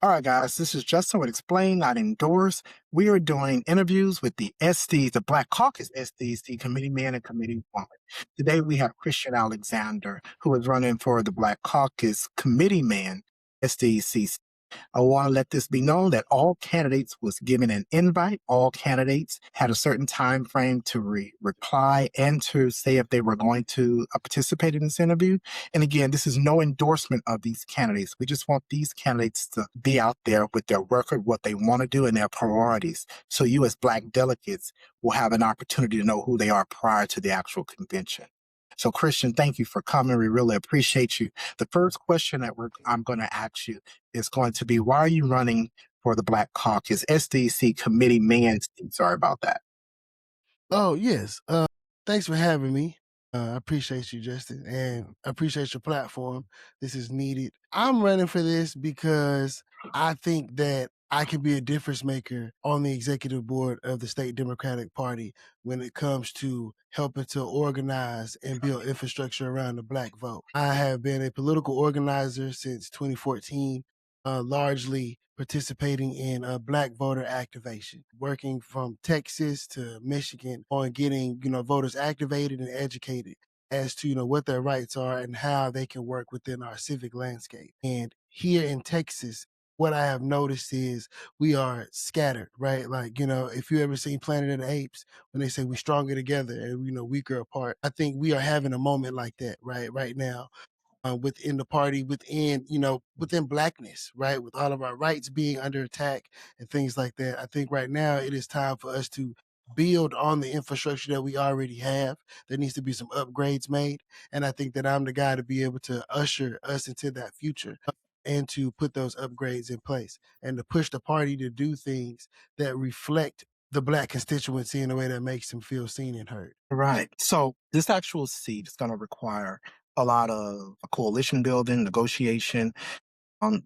All right, guys, this is Justin with Explain, Not Endorse. We are doing interviews with the the Black Caucus SDEC committee man and committee woman. Today we have Christian Alexander, who is running for the Black Caucus committee man, SDEC. I want to let this be known that all candidates was given an invite. All candidates had a certain time frame to reply and to say if they were going to participate in this interview. And again, this is no endorsement of these candidates. We just want these candidates to be out there with their record, what they want to do, and their priorities. So you as Black delegates will have an opportunity to know who they are prior to the actual convention. So, Christian, thank you for coming. We really appreciate you. The first question that I'm going to ask you is going to be, why are you running for the Black Caucus SDC committee man? Sorry about that. Oh, yes. Thanks for having me. I appreciate you, Justin, and I appreciate your platform. This is needed. I'm running for this because I think that I can be a difference maker on the executive board of the state Democratic Party when it comes to helping to organize and build infrastructure around the Black vote. I have been a political organizer since 2014, largely participating in Black voter activation, working from Texas to Michigan on getting voters activated and educated as to what their rights are and how they can work within our civic landscape. And here in Texas, what I have noticed is we are scattered, right? Like, if you ever seen Planet of the Apes, when they say we're stronger together and weaker apart, I think we are having a moment like that right now, within the party, within Blackness, right? With all of our rights being under attack and things like that. I think right now it is time for us to build on the infrastructure that we already have. There needs to be some upgrades made. And I think that I'm the guy to be able to usher us into that future and to put those upgrades in place and to push the party to do things that reflect the Black constituency in a way that makes them feel seen and heard. Right. So this actual seat is going to require a lot of coalition building, negotiation,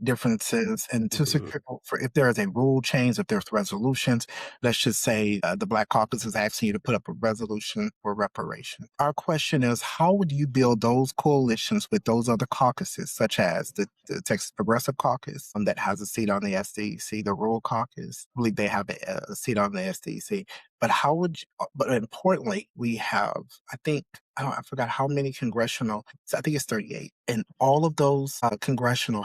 differences, and to secure for if there is a rule change, if there's resolutions. Let's just say the Black Caucus is asking you to put up a resolution for reparation. Our question is, how would you build those coalitions with those other caucuses, such as the Texas Progressive Caucus that has a seat on the SDEC, the Rural Caucus? I believe they have a seat on the SDEC. But how would you, but importantly, we have, I forgot how many congressional, I think it's 38. And all of those congressional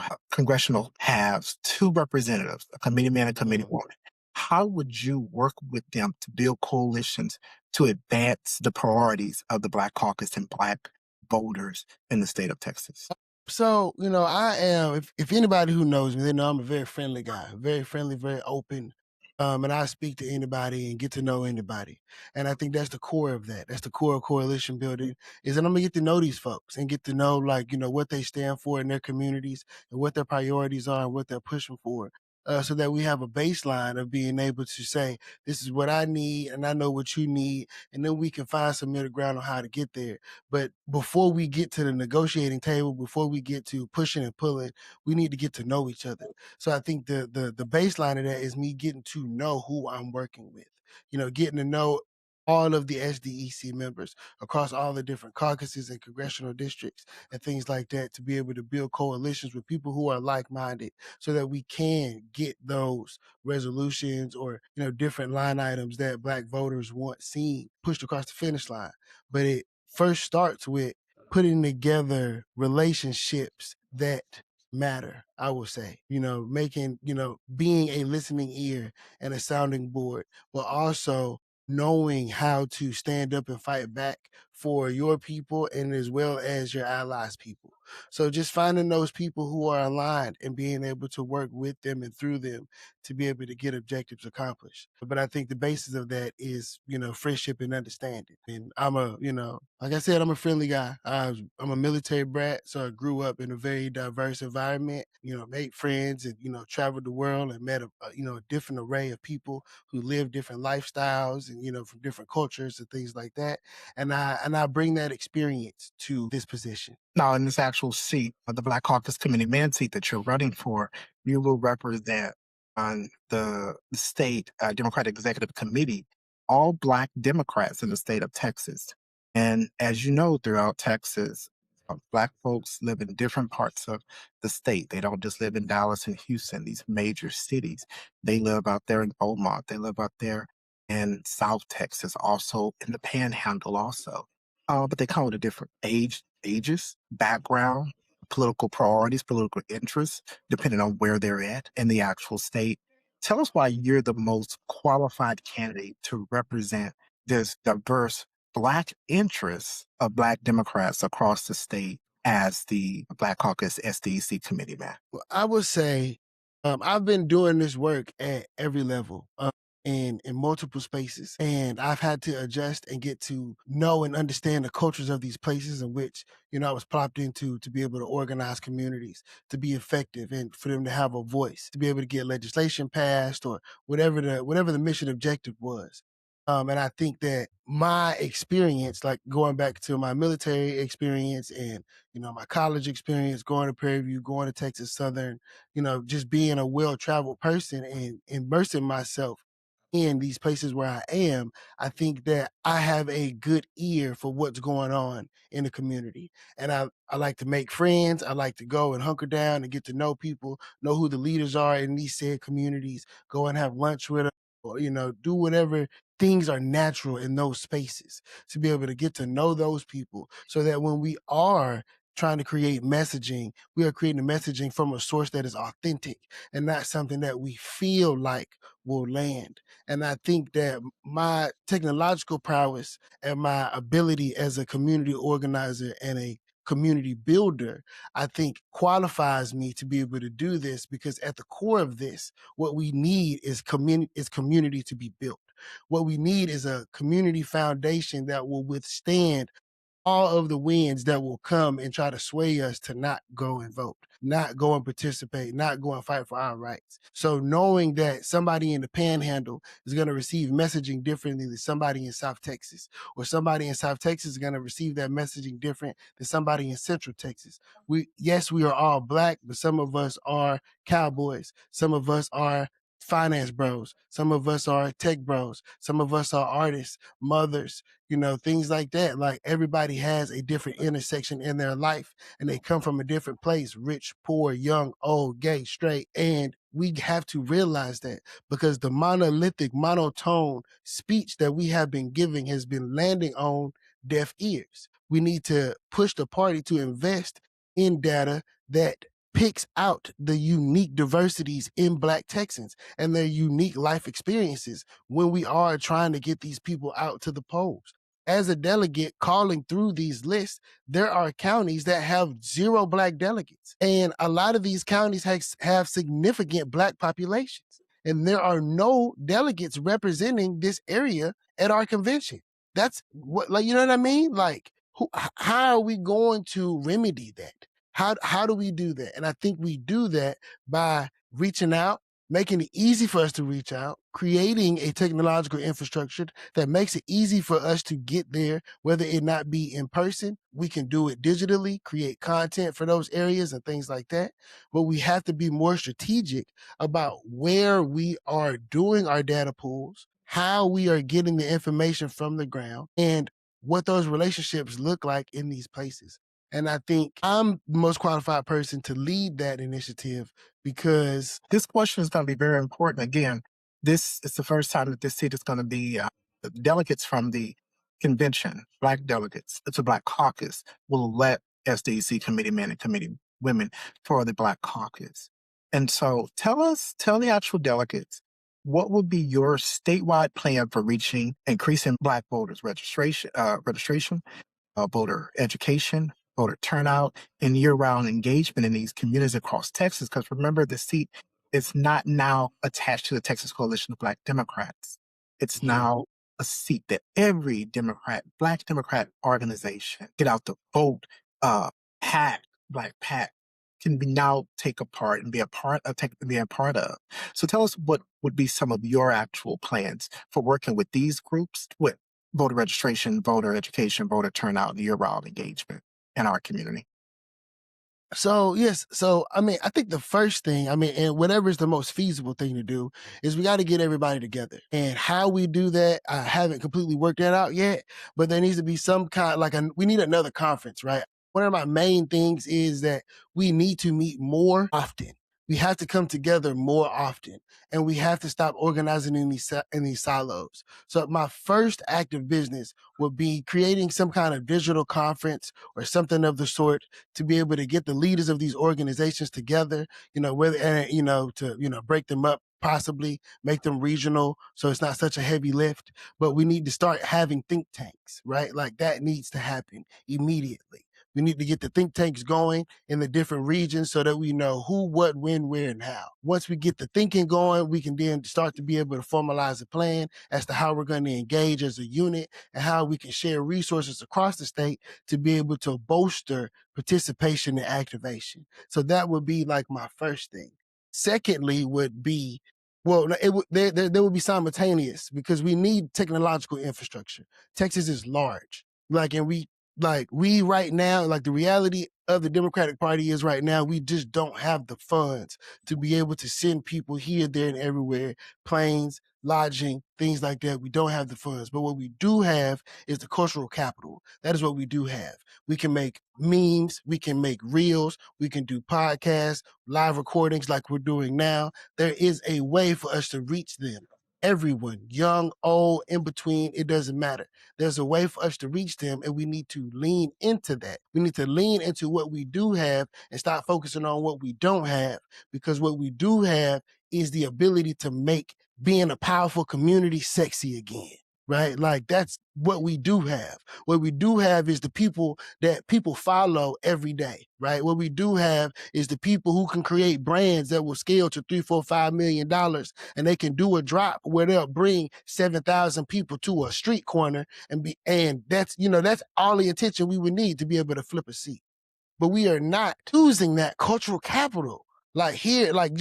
halves two representatives, a committee man and committee woman. How would you work with them to build coalitions to advance the priorities of the Black Caucus and Black voters in the state of Texas? So, I am, if anybody who knows me, they know I'm a very friendly guy, very friendly, very open. And I speak to anybody and get to know anybody. And I think that's the core of that. That's the core of coalition building, is that I'm gonna get to know these folks and get to know, like, what they stand for in their communities and what their priorities are and what they're pushing for. So that we have a baseline of being able to say, this is what I need and I know what you need. And then we can find some middle ground on how to get there. But before we get to the negotiating table, before we get to pushing and pulling, we need to get to know each other. So I think the baseline of that is me getting to know who I'm working with. Getting to know all of the SDEC members across all the different caucuses and congressional districts and things like that, to be able to build coalitions with people who are like-minded so that we can get those resolutions or, different line items that Black voters want seen pushed across the finish line. But it first starts with putting together relationships that matter, I will say, making, being a listening ear and a sounding board, but also knowing how to stand up and fight back for your people and as well as your allies' people. So just finding those people who are aligned and being able to work with them and through them to be able to get objectives accomplished. But I think the basis of that is, friendship and understanding. And I'm like I said, I'm a friendly guy. I'm a military brat, so I grew up in a very diverse environment, made friends and, traveled the world and met a different array of people who live different lifestyles and, from different cultures and things like that. And I bring that experience to this position. Now, in this actual seat, the Black Caucus Committee man seat that you're running for, you will represent on the state Democratic Executive Committee all Black Democrats in the state of Texas. And as you know, throughout Texas, Black folks live in different parts of the state. They don't just live in Dallas and Houston, these major cities. They live out there in Beaumont. They live out there in South Texas, also in the Panhandle, also. But they come with a different ages, background, political priorities, political interests, depending on where they're at in the actual state. Tell us why you're the most qualified candidate to represent this diverse Black interests of Black Democrats across the state as the Black Caucus SDEC committeeman. Well, I would say I've been doing this work at every level. In multiple spaces, and I've had to adjust and get to know and understand the cultures of these places in which I was plopped into to be able to organize communities, to be effective, and for them to have a voice, to be able to get legislation passed or whatever the mission objective was. And I think that my experience, like going back to my military experience and my college experience, going to Prairie View, going to Texas Southern, just being a well-traveled person and immersing myself in these places where I am, I think that I have a good ear for what's going on in the community. And I like to make friends. I like to go and hunker down and get to know people, know who the leaders are in these said communities, go and have lunch with them, or, do whatever things are natural in those spaces to be able to get to know those people so that when we are trying to create messaging, we are creating messaging from a source that is authentic and not something that we feel like will land. And I think that my technological prowess and my ability as a community organizer and a community builder, I think qualifies me to be able to do this because at the core of this, what we need is community to be built. What we need is a community foundation that will withstand all of the winds that will come and try to sway us to not go and vote, not go and participate, not go and fight for our rights. So knowing that somebody in the Panhandle is going to receive messaging differently than somebody in South Texas, or somebody in South Texas is going to receive that messaging different than somebody in Central Texas. We are all Black, but some of us are cowboys. Some of us are finance bros. Some of us are tech bros. Some of us are artists, mothers, things like that. Like everybody has a different intersection in their life and they come from a different place, rich, poor, young, old, gay, straight. And we have to realize that because the monolithic, monotone speech that we have been giving has been landing on deaf ears. We need to push the party to invest in data that picks out the unique diversities in Black Texans and their unique life experiences when we are trying to get these people out to the polls. As a delegate calling through these lists, there are counties that have 0 Black delegates. And a lot of these counties have significant Black populations. And there are no delegates representing this area at our convention. That's what, like, you know what I mean? Like, how are we going to remedy that? How do we do that? And I think we do that by reaching out, making it easy for us to reach out, creating a technological infrastructure that makes it easy for us to get there, whether it not be in person. We can do it digitally, create content for those areas and things like that. But we have to be more strategic about where we are doing our data pools, how we are getting the information from the ground, and what those relationships look like in these places. And I think I'm the most qualified person to lead that initiative because This question is going to be very important. Again, this is the first time that this seat is going to be delegates from the convention, Black delegates. It's a Black caucus will elect SDEC committee men and committee women for the Black caucus. And so tell the actual delegates, what would be your statewide plan for reaching, increasing Black voters registration, voter education, voter turnout, and year-round engagement in these communities across Texas. Because remember, the seat is not now attached to the Texas Coalition of Black Democrats. It's now a seat that every Democrat, Black Democrat organization, get out the vote, PAC, Black PAC, can be now take a part and be a part of. So tell us what would be some of your actual plans for working with these groups with voter registration, voter education, voter turnout, and year-round engagement in our community. So yes, I mean, I think the first thing, and whatever is the most feasible thing to do, is we got to get everybody together. And how we do that, I haven't completely worked that out yet, but there needs to be some kind, we need another conference, right? one of my main things is that we need to meet more often. We have to come together more often, and we have to stop organizing in these silos. So my first act of business would be creating some kind of digital conference or something of the sort to be able to get the leaders of these organizations together, to break them up, possibly make them regional so it's not such a heavy lift. But we need to start having think tanks, right? Like that needs to happen immediately. We need to get the think tanks going in the different regions so that we know who, what, when, where, and how. Once we get the thinking going, we can then start to be able to formalize a plan as to how we're going to engage as a unit and how we can share resources across the state to be able to bolster participation and activation. So that would be like my first thing. Secondly would be, there would be simultaneous because we need technological infrastructure. Texas is large. We right now, like the reality of the Democratic Party is right now, we just don't have the funds to be able to send people here, there, and everywhere, planes, lodging, things like that. We don't have the funds. But what we do have is the cultural capital. That is what we do have. We can make memes, we can make reels, we can do podcasts, live recordings like we're doing now. There is a way for us to reach them. Everyone, young, old, in between, it doesn't matter. There's a way for us to reach them, and we need to lean into that. We need to lean into what we do have and stop focusing on what we don't have, because what we do have is the ability to make being a powerful community sexy again, right? Like that's what we do have. What we do have is the people that people follow every day, right? What we do have is the people who can create brands that will scale to $3, $4, $5 million, and they can do a drop where they'll bring 7,000 people to a street corner and that's all the attention we would need to be able to flip a seat. But we are not choosing that cultural capital. Like here, like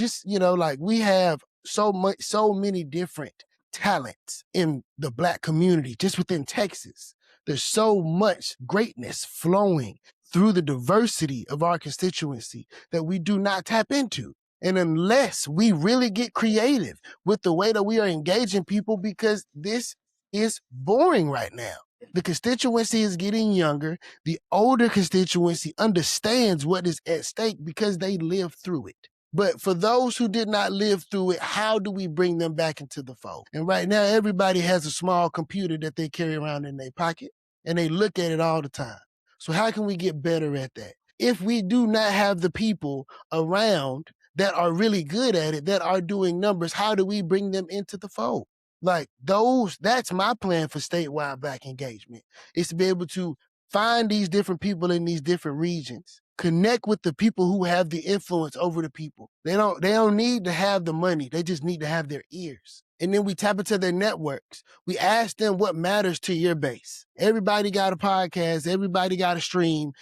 we have so many different talents in the Black community just within Texas. There's so much greatness flowing through the diversity of our constituency that we do not tap into. And unless we really get creative with the way that we are engaging people, because this is boring right now. The constituency is getting younger. The older constituency understands what is at stake because they lived through it. But for those who did not live through it, how do we bring them back into the fold? And right now, everybody has a small computer that they carry around in their pocket, and they look at it all the time. So how can we get better at that? If we do not have the people around that are really good at it, that are doing numbers, how do we bring them into the fold? Like that's my plan for statewide Black engagement, is to be able to find these different people in these different regions, connect with the people who have the influence over the people. They don't need to have the money. They just need to have their ears. And then we tap into their networks. We ask them what matters to your base. Everybody got a podcast. Everybody got a stream.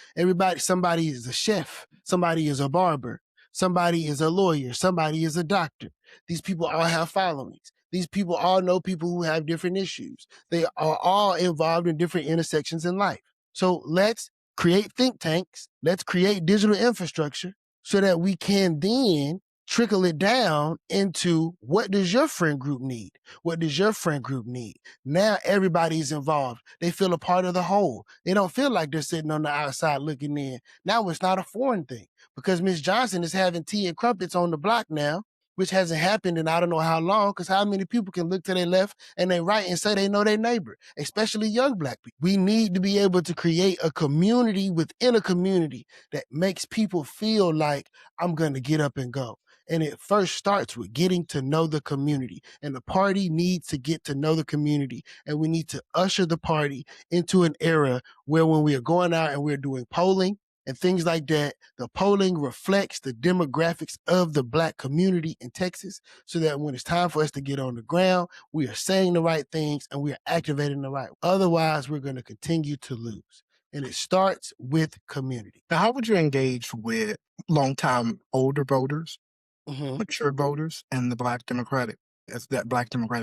Somebody is a chef. Somebody is a barber. Somebody is a lawyer. Somebody is a doctor. These people all have followings. These people all know people who have different issues. They are all involved in different intersections in life. So let's create think tanks. Let's create digital infrastructure so that we can then trickle it down into what does your friend group need? What does your friend group need? Now everybody's involved. They feel a part of the whole. They don't feel like they're sitting on the outside looking in. Now it's not a foreign thing because Ms. Johnson is having tea and crumpets on the block now, which hasn't happened in I don't know how long, because how many people can look to their left and their right and say they know their neighbor, especially young Black people. We need to be able to create a community within a community that makes people feel like I'm going to get up and go. And it first starts with getting to know the community. And the party needs to get to know the community. And we need to usher the party into an era where when we are going out and we're doing polling, and things like that, the polling reflects the demographics of the Black community in Texas so that when it's time for us to get on the ground, we are saying the right things and we are activating the right. Otherwise, we're going to continue to lose. And it starts with community. Now, how would you engage with longtime older voters, mature voters, and the Black Democratic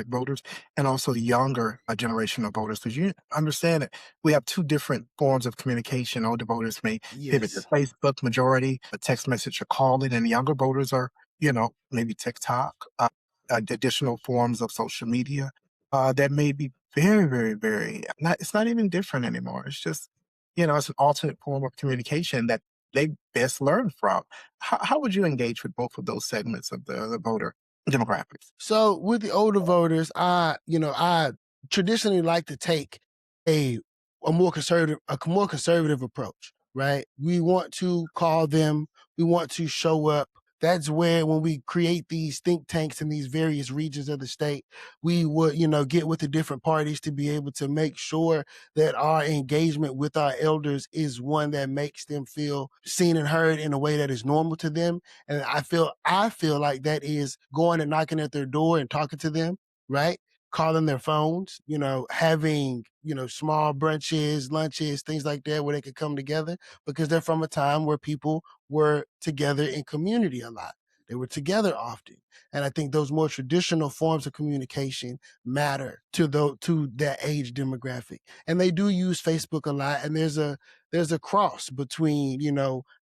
voters, and also the younger generation of voters? Because you understand that we have two different forms of communication. Older voters may pivot to Facebook majority, a text message or calling, and younger voters are, maybe TikTok, additional forms of social media that may be very, very, very, it's not even different anymore. It's just it's an alternate form of communication that they best learn from. How would you engage with both of those segments of the voter demographics? So with the older voters, I traditionally like to take a more conservative approach, right? We want to call them, we want to show up. That's where when we create these think tanks in these various regions of the state, we would, get with the different parties to be able to make sure that our engagement with our elders is one that makes them feel seen and heard in a way that is normal to them. And I feel like that is going and knocking at their door and talking to them, right? Calling their phones, having, small brunches, lunches, things like that where they could come together because they're from a time where people were together in community a lot. They were together often. And I think those more traditional forms of communication matter to that age demographic. And they do use Facebook a lot. And there's a cross between,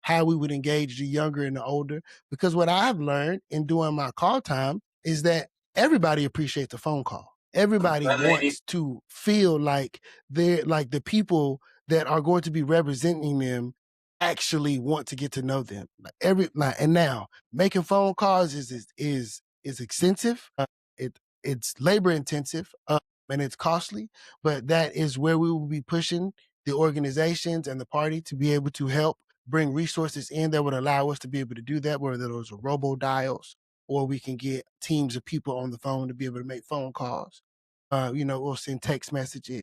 how we would engage the younger and the older. Because what I've learned in doing my call time is that everybody appreciates a phone call. Everybody wants to feel like they're like the people that are going to be representing them actually want to get to know them. And now making phone calls is extensive. It's labor intensive and it's costly, but that is where we will be pushing the organizations and the party to be able to help bring resources in that would allow us to be able to do that, whether those are robo dials or we can get teams of people on the phone to be able to make phone calls. We'll send text messages,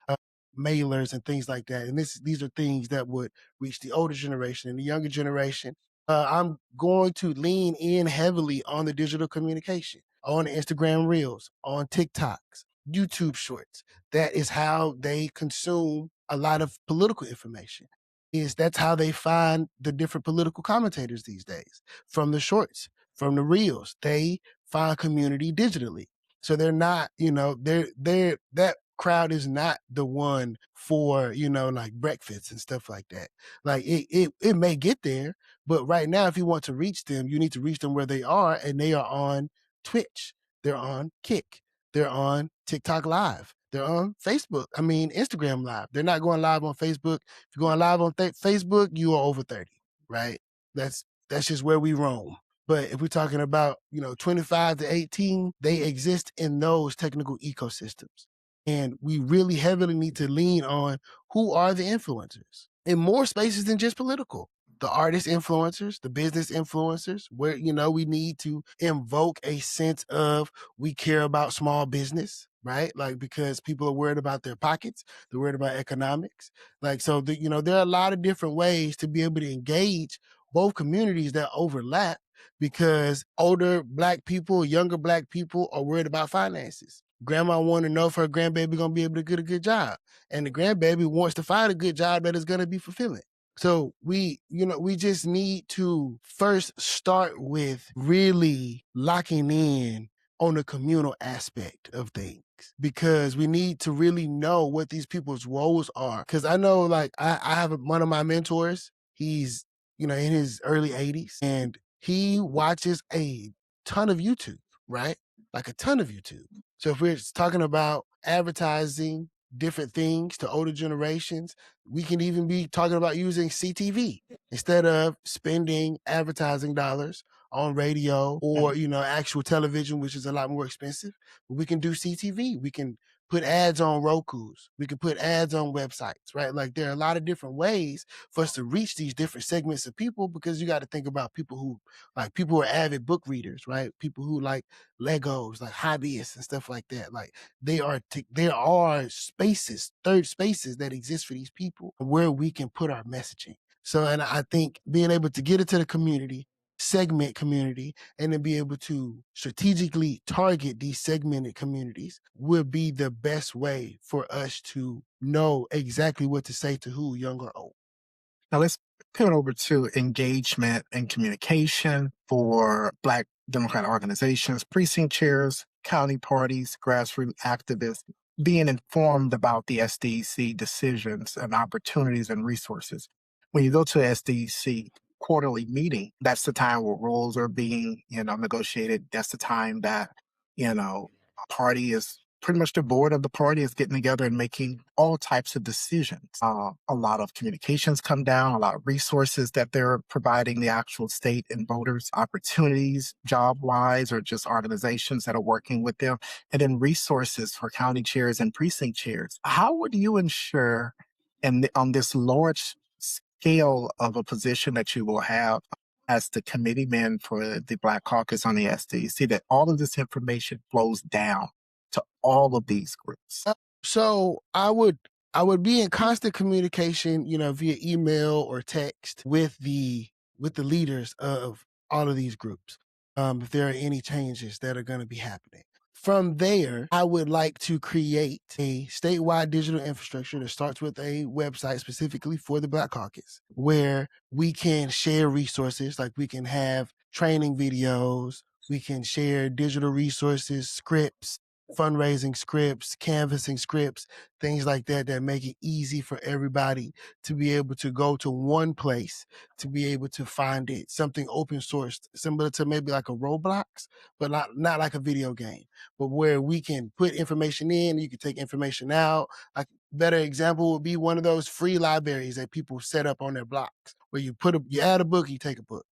uh, mailers, and things like that. And these are things that would reach the older generation and the younger generation. I'm going to lean in heavily on the digital communication, on Instagram Reels, on TikToks, YouTube Shorts. That is how they consume a lot of political information. That's how they find the different political commentators these days, from the shorts, from the reels. They find community digitally. So they're not, they're that crowd is not the one for, like breakfasts and stuff like that. Like it may get there, but right now, if you want to reach them, you need to reach them where they are, and they are on Twitch, they're on Kick, they're on TikTok Live, they're on Facebook. I mean, Instagram Live. They're not going live on Facebook. If you're going live on Facebook, you are over 30, right? That's just where we roam. But if we're talking about, 25 to 18, they exist in those technical ecosystems. And we really heavily need to lean on who are the influencers in more spaces than just political. The artist influencers, the business influencers, where, we need to invoke a sense of we care about small business, right? Like, because people are worried about their pockets, they're worried about economics. Like, so, there are a lot of different ways to be able to engage both communities that overlap because older Black people, younger Black people are worried about finances. Grandma want to know if her grandbaby going to be able to get a good job. And the grandbaby wants to find a good job that is going to be fulfilling. So we just need to first start with really locking in on the communal aspect of things because we need to really know what these people's roles are. Because I know, like, I have one of my mentors. He's, in his early 80s, and he watches a ton of YouTube, right? Like a ton of YouTube. So if we're talking about advertising different things to older generations, we can even be talking about using CTV instead of spending advertising dollars on radio or, actual television, which is a lot more expensive. But we can do CTV. We can put ads on Roku's. We can put ads on websites, right? Like there are a lot of different ways for us to reach these different segments of people because you got to think about people who are avid book readers, right? People who like Legos, like hobbyists and stuff like that. Like there are spaces, third spaces that exist for these people where we can put our messaging. So, and I think being able to get it to the community, segment community, and then be able to strategically target these segmented communities will be the best way for us to know exactly what to say to who, young or old. Now let's pivot over to engagement and communication for Black Democratic organizations, precinct chairs, county parties, grassroots activists, being informed about the SDEC decisions and opportunities and resources. When you go to SDEC quarterly meeting, that's the time where rules are being, negotiated. That's the time that, a party is pretty much the board of the party is getting together and making all types of decisions. A lot of communications come down, a lot of resources that they're providing the actual state and voters, opportunities, job wise, or just organizations that are working with them, and then resources for county chairs and precinct chairs. How would you ensure, and on this large scale of a position that you will have as the committeeman for the Black Caucus on the SDC, that all of this information flows down to all of these groups? So I would be in constant communication, via email or text with the leaders of all of these groups. If there are any changes that are going to be happening. From there, I would like to create a statewide digital infrastructure that starts with a website specifically for the Black Caucus, where we can share resources, like we can have training videos, we can share digital resources, scripts, fundraising scripts, canvassing scripts, things like that, that make it easy for everybody to be able to go to one place, to be able to find it, something open sourced, similar to maybe like a Roblox, but not like a video game, but where we can put information in, you can take information out. Like, better example would be one of those free libraries that people set up on their blocks, where you add a book, you take a book.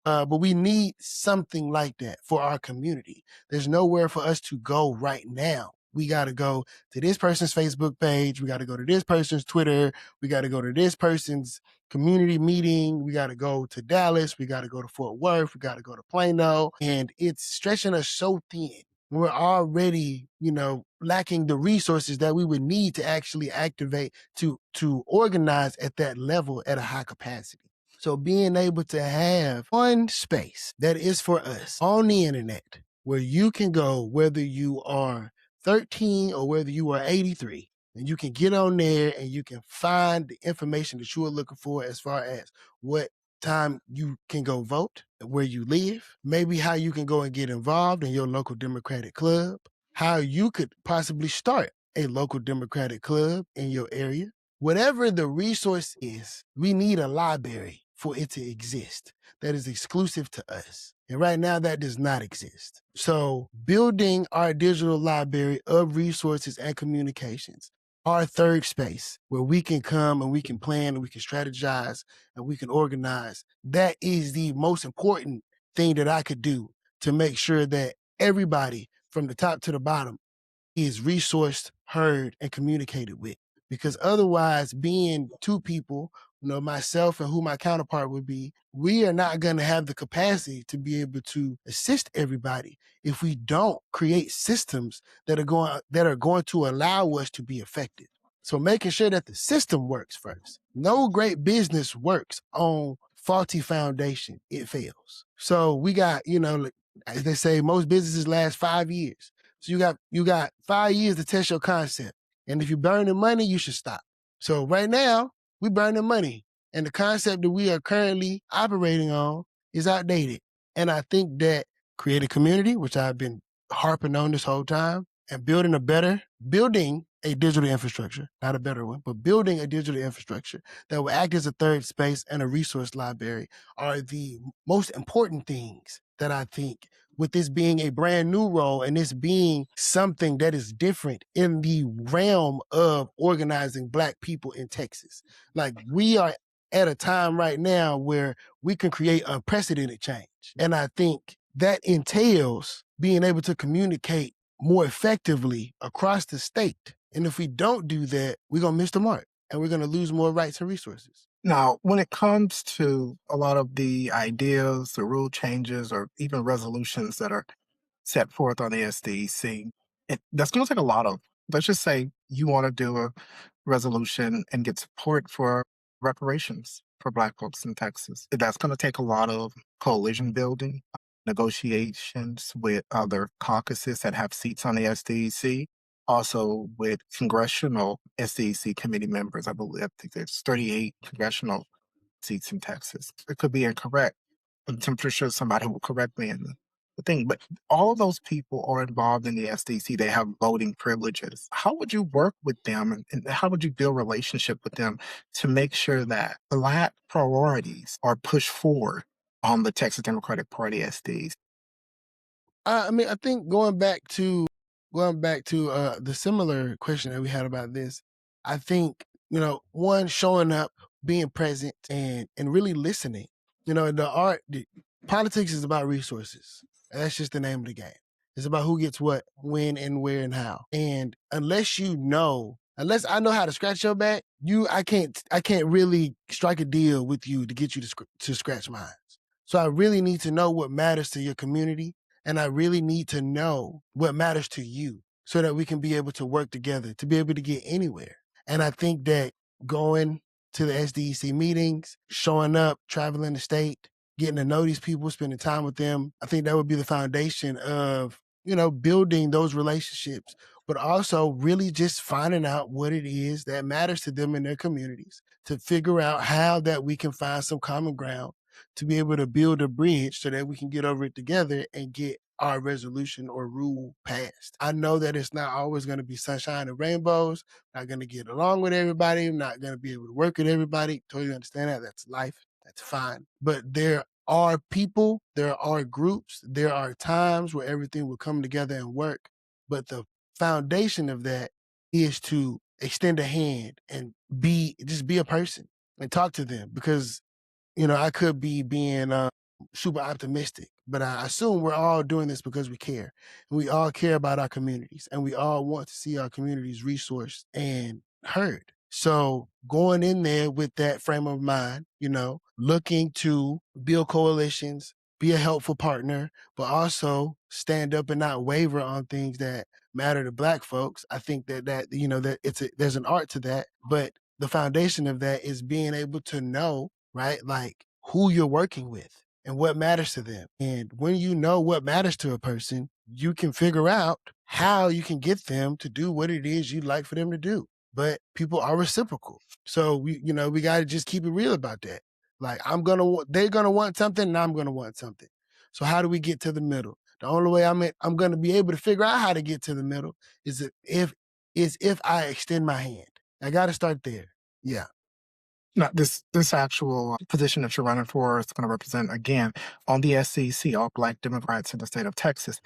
But we need something like that for our community. There's nowhere for us to go right now. We got to go to this person's Facebook page. We got to go to this person's Twitter. We got to go to this person's community meeting. We got to go to Dallas. We got to go to Fort Worth. We got to go to Plano. And it's stretching us so thin. We're already, lacking the resources that we would need to actually activate to organize at that level at a high capacity. So being able to have one space that is for us on the internet, where you can go, whether you are 13 or whether you are 83, and you can get on there and you can find the information that you are looking for, as far as what time you can go vote, where you live, maybe how you can go and get involved in your local Democratic club, how you could possibly start a local Democratic club in your area. Whatever the resource is, we need a library for it to exist that is exclusive to us. And right now that does not exist. So building our digital library of resources and communications, our third space where we can come and we can plan and we can strategize and we can organize, that is the most important thing that I could do to make sure that everybody from the top to the bottom is resourced, heard, and communicated with. Because otherwise, being two people, myself and who my counterpart would be, we are not going to have the capacity to be able to assist everybody if we don't create systems that are going to allow us to be effective. So making sure that the system works first. No great business works on faulty foundation. It fails. So we got, as they say, most businesses last 5 years. So you got 5 years to test your concept. And if you're burning money, you should stop. So right now, we're burning money. And the concept that we are currently operating on is outdated. And I think that create a community, which I've been harping on this whole time, and building a digital infrastructure, not a better one, but building a digital infrastructure that will act as a third space and a resource library are the most important things that I think, with this being a brand new role and this being something that is different in the realm of organizing Black people in Texas. Like, we are at a time right now where we can create unprecedented change. And I think that entails being able to communicate more effectively across the state. And if we don't do that, we're going to miss the mark and we're going to lose more rights and resources. Now, when it comes to a lot of the ideas, the rule changes, or even resolutions that are set forth on the SDEC, that's going to take a lot of, let's just say you want to do a resolution and get support for reparations for Black folks in Texas. That's going to take a lot of coalition building, negotiations with other caucuses that have seats on the SDEC, also with congressional SDEC committee members. I think there's 38 congressional seats in Texas. It could be incorrect. I'm pretty sure somebody will correct me in the thing, but all of those people are involved in the SDC. They have voting privileges. How would you work with them, and how would you build relationship with them to make sure that Black priorities are pushed forward on the Texas Democratic Party SDs? I think going back to going back to the similar question that we had about this, I think, one, showing up, being present, and really listening. Politics is about resources. That's just the name of the game. It's about who gets what, when, and where, and how. And unless I know how to scratch your back, I can't really strike a deal with you to get you to scratch mine. So I really need to know what matters to your community, and I really need to know what matters to you so that we can be able to work together to be able to get anywhere. And I think that going to the SDEC meetings, showing up, traveling the state, getting to know these people, spending time with them, I think that would be the foundation of, building those relationships, but also really just finding out what it is that matters to them in their communities, to figure out how that we can find some common ground to be able to build a bridge so that we can get over it together and get our resolution or rule passed. I know that it's not always going to be sunshine and rainbows. Not going to get along with everybody. I'm not going to be able to work with everybody. Totally understand that. That's life. That's fine. But there are people, there are groups, there are times where everything will come together and work. But the foundation of that is to extend a hand and just be a person and talk to them, because I could be being super optimistic, but I assume we're all doing this because we care. And we all care about our communities, and we all want to see our communities resourced and heard. So going in there with that frame of mind, looking to build coalitions, be a helpful partner, but also stand up and not waver on things that matter to Black folks. I think that there's an art to that, but the foundation of that is being able to know, right? Like, who you're working with and what matters to them. And when you know what matters to a person, you can figure out how you can get them to do what it is you'd like for them to do. But people are reciprocal. So we got to just keep it real about that. Like, they're going to want something and I'm going to want something. So how do we get to the middle? The only way I'm going to be able to figure out how to get to the middle is if I extend my hand. I got to start there. Yeah. Now, this actual position that you're running for is going to represent, again, on the SCC, all Black Democrats in the state of Texas.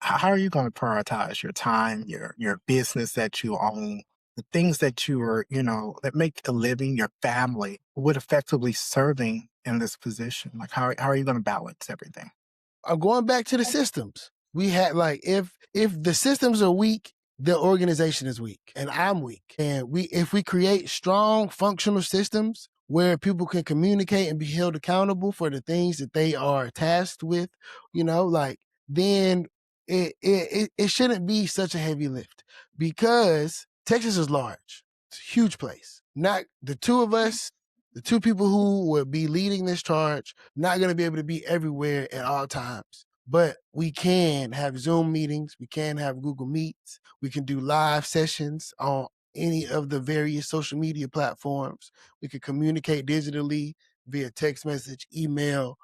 How are you going to prioritize your time, your business that you own, the things that you are, that make a living, your family, with effectively serving in this position? Like, how are you going to balance everything? I'm going back to the systems. We had, like, if the systems are weak, the organization is weak, and I'm weak. And if we create strong, functional systems where people can communicate and be held accountable for the things that they are tasked with, then it shouldn't be such a heavy lift, because Texas is large. It's a huge place. Not the two of us, the two people who would be leading this charge, not going to be able to be everywhere at all times. But we can have Zoom meetings. We can have Google Meets. We can do live sessions on any of the various social media platforms. We can communicate digitally via text message, email,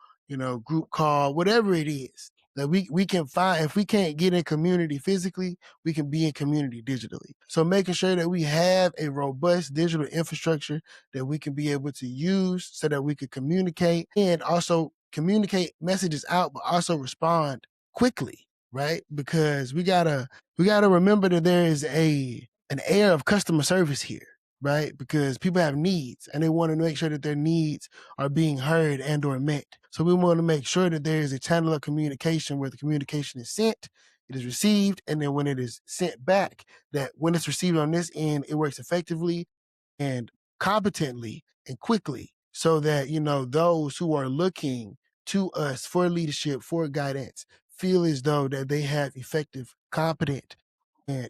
group call, whatever it is that we can find. If we can't get in community physically, we can be in community digitally. So making sure that we have a robust digital infrastructure that we can be able to use so that we can communicate, and also communicate messages out, but also respond quickly, right? Because we gotta remember that there is an air of customer service here, right? Because people have needs and they want to make sure that their needs are being heard and or met. So we want to make sure that there is a channel of communication where the communication is sent, it is received, and then when it is sent back, that when it's received on this end, it works effectively and competently and quickly, so that those who are looking to us for leadership, for guidance, feel as though that they have effective, competent, and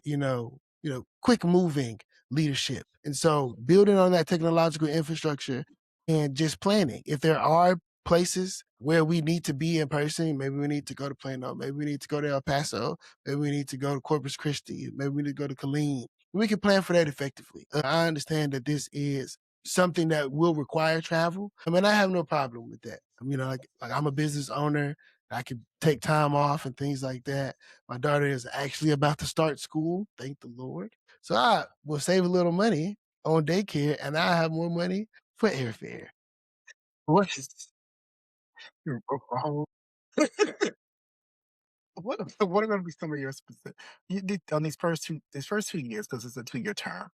quick moving leadership. And so building on that technological infrastructure and just planning. If there are places where we need to be in person, maybe we need to go to Plano, maybe we need to go to El Paso, maybe we need to go to Corpus Christi, maybe we need to go to Killeen. We can plan for that effectively. I understand that this is something that will require travel. I mean, I have no problem with that. Like I'm a business owner. I can take time off and things like that. My daughter is actually about to start school, thank the Lord. So I will save a little money on daycare, and I have more money for airfare. What is your what are going to be some of your specific on these first 2 years, because it's a 2 year term?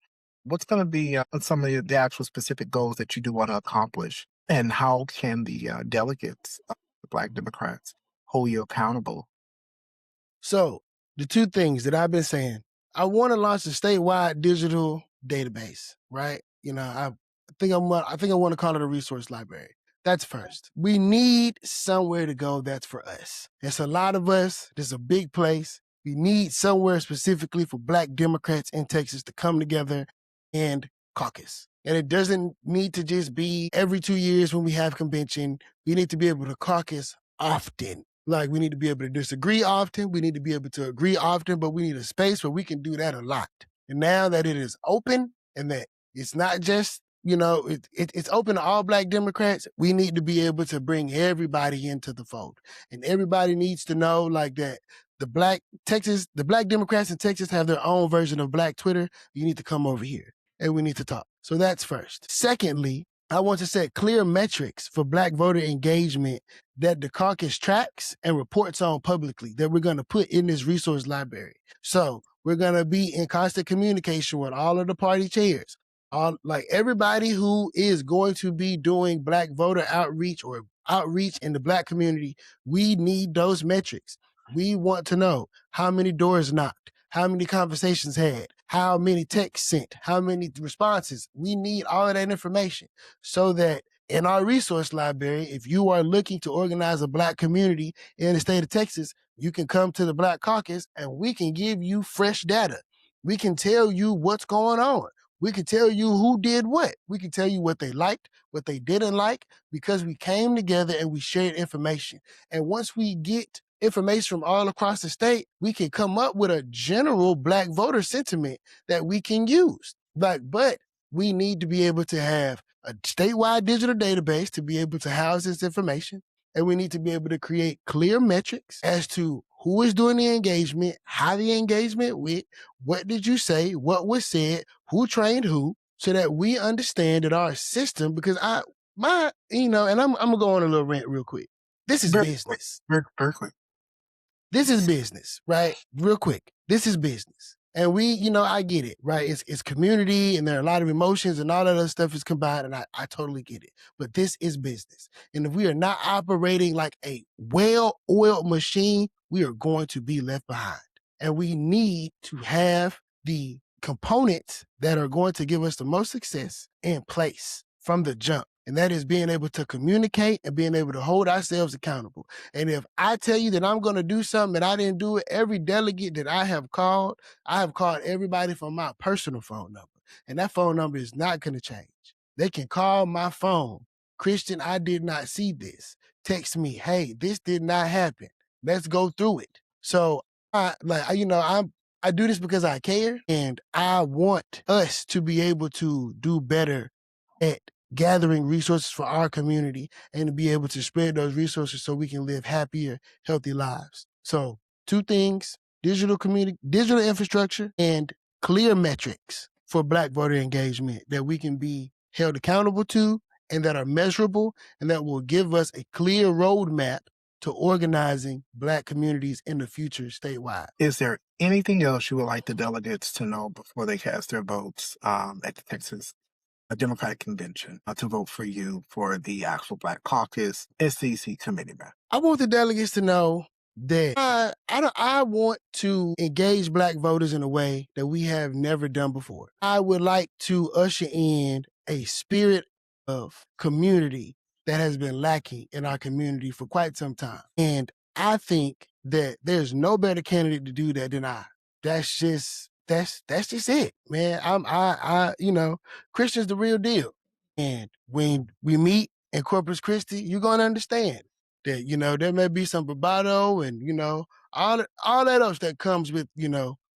What's going to be some of the actual specific goals that you do want to accomplish, and how can the delegates, the Black Democrats, hold you accountable? So the two things that I've been saying, I want to launch a statewide digital database, right? I think I want to call it a resource library. That's first. We need somewhere to go that's for us. It's a lot of us. This is a big place. We need somewhere specifically for Black Democrats in Texas to come together and caucus. And it doesn't need to just be every 2 years when we have convention. We need to be able to caucus often. Like, we need to be able to disagree often. We need to be able to agree often, but we need a space where we can do that a lot. And now that it is open and that it's not just, it's open to all Black Democrats, we need to be able to bring everybody into the fold. And everybody needs to know, like, that the Black Democrats in Texas have their own version of Black Twitter. You need to come over here and we need to talk. So that's first. Secondly, I want to set clear metrics for Black voter engagement that the caucus tracks and reports on publicly that we're going to put in this resource library. So we're going to be in constant communication with all of the party chairs, everybody who is going to be doing Black voter outreach or outreach in the Black community. We need those metrics. We want to know how many doors knocked, how many conversations had, how many texts sent, how many responses. We need all of that information so that in our resource library, if you are looking to organize a Black community in the state of Texas, you can come to the Black Caucus and we can give you fresh data. We can tell you what's going on. We can tell you who did what. We can tell you what they liked, what they didn't like, because we came together and we shared information. And once we get information from all across the state, we can come up with a general Black voter sentiment that we can use. But we need to be able to have a statewide digital database to be able to house this information. And we need to be able to create clear metrics as to who is doing the engagement, how the engagement went, what did you say, what was said, who trained who, so that we understand that our system, because and I'm gonna go on a little rant real quick. This is business. Very quick. This is business, right? Real quick. This is business. And I get it, right? It's community and there are a lot of emotions and all that other stuff is combined, and I totally get it. But this is business. And if we are not operating like a well-oiled machine, we are going to be left behind. And we need to have the components that are going to give us the most success in place from the jump. And that is being able to communicate and being able to hold ourselves accountable. And if I tell you that I'm going to do something and I didn't do it, every delegate that I have called everybody from my personal phone number. And that phone number is not going to change. They can call my phone. Christian, I did not see this. Text me, hey, this did not happen. Let's go through it. So I do this because I care, and I want us to be able to do better at gathering resources for our community and to be able to spread those resources so we can live happier, healthy lives. So 2 things, digital infrastructure and clear metrics for Black voter engagement that we can be held accountable to and that are measurable and that will give us a clear roadmap to organizing Black communities in the future statewide. Is there anything else you would like the delegates to know before they cast their votes at the Texas Democratic Convention to vote for you for the actual Black Caucus SDEC committeeman? I want the delegates to know that I want to engage Black voters in a way that we have never done before. I would like to usher in a spirit of community that has been lacking in our community for quite some time. And I think that there's no better candidate to do that than I. That's just it, man. Christian's the real deal. And when we meet in Corpus Christi, you're going to understand that, there may be some bravado and, all that else that comes with,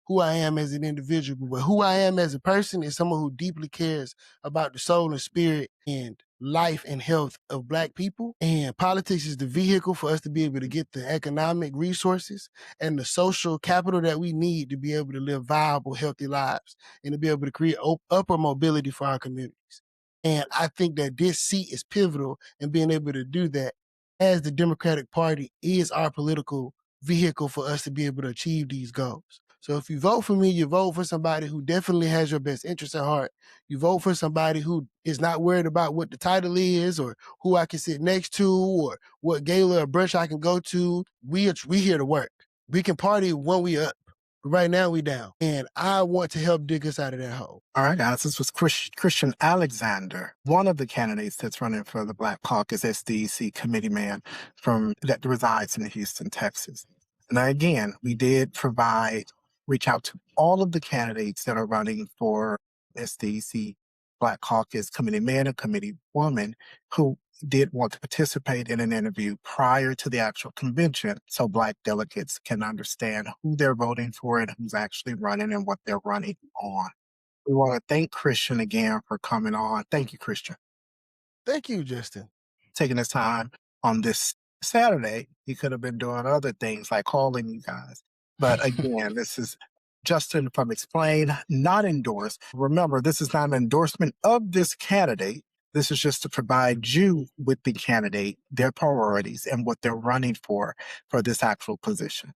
who I am as an individual. But who I am as a person is someone who deeply cares about the soul and spirit and life and health of Black people. And politics is the vehicle for us to be able to get the economic resources and the social capital that we need to be able to live viable, healthy lives and to be able to create upper mobility for our communities. And I think that this seat is pivotal in being able to do that, as the Democratic Party is our political vehicle for us to be able to achieve these goals. So if you vote for me, you vote for somebody who definitely has your best interest at heart. You vote for somebody who is not worried about what the title is or who I can sit next to or what gala or brunch I can go to. We here to work. We can party when we up. But right now we down. And I want to help dig us out of that hole. All right, guys, this was Christian Alexander, one of the candidates that's running for the Black Caucus SDEC committeeman that resides in Houston, Texas. Now, again, we did reach out to all of the candidates that are running for SDEC Black Caucus committeeman and committeewoman who did want to participate in an interview prior to the actual convention so Black delegates can understand who they're voting for and who's actually running and what they're running on. We want to thank Christian again for coming on. Thank you, Christian. Thank you, Justin. Taking his time on this Saturday. He could have been doing other things like calling you guys. But again, this is Justin from Explain, not endorsed. Remember, this is not an endorsement of this candidate. This is just to provide you with the candidate, their priorities, and what they're running for this actual position.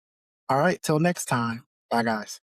All right, till next time. Bye, guys.